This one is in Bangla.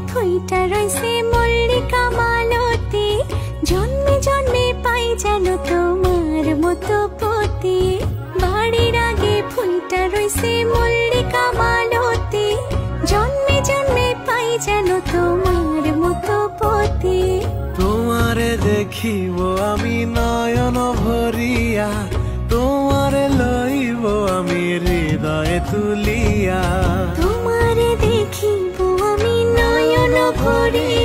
ফুইটা রইছে মল্লিকা মালতী, জন্মে জন্মে পাই যেন তোমার মতো পতি। বাড়ির আগে ফুইটা রইছে মল্লিকা মালতী, জন্মে জন্মে পাই যেন তোমার মতো পতি। তোমারে দেখিব আমি নয়ন ভরিয়া, তোমারে লইব আমি হৃদয়ে তুলিয়া। তোমারে দেখিব আমি নয়ন ভরিয়া,